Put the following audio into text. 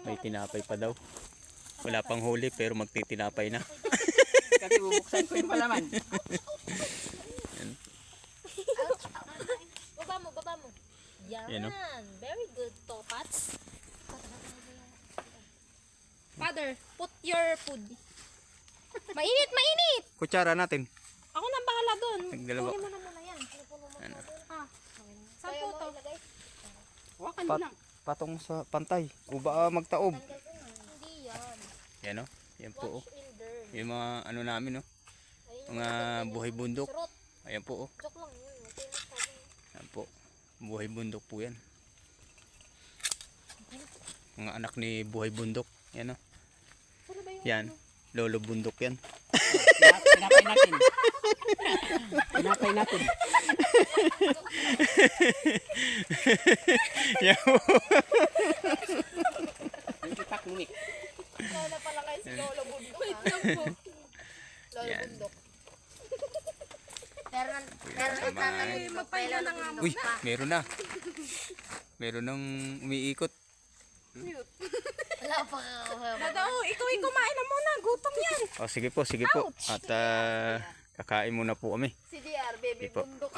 May tinapay pa daw. Wala pang huli pero magtitinapay na. Kasi bubuksan ko yung palaman. Baba mo. Yan. Yan, no? Very good, Topats. Father, put your food. Mainit! Kutsara natin. Ako nang bahala dun. Nagdalawa. Kunin mo na muna yan. Ano? Ah, saan po to? Wakan mo lang. Patong sa pantay. O baka magtaob. Hindi yan. Yan o. Yan po o. Watch and learn. Yung mga ano namin o. Ayun yung Mga buhay bundok. Surot. Ayan po o. Joke lang yun. Okay na sabi. Yan po. Buhay bundok po yan. Mga anak ni buhay bundok. Yan o. Saan ba yung Yan. Lolo bundok yan. Pinapay natin. Pinapay natin. Yan po. Yung kitak lumik. Lola pala kayo si Lolo Bundok. Wait lang po. Lolo Yan. Bundok. Pero nagtatanong Magpahinga na nga Uy, meron na. Meron nang umiikot. wala pa Dado, ikaw kumain na muna. Gutom yan. O sige po, sige po. At kakain muna po kami. Si JR, baby Sige po. Bundok.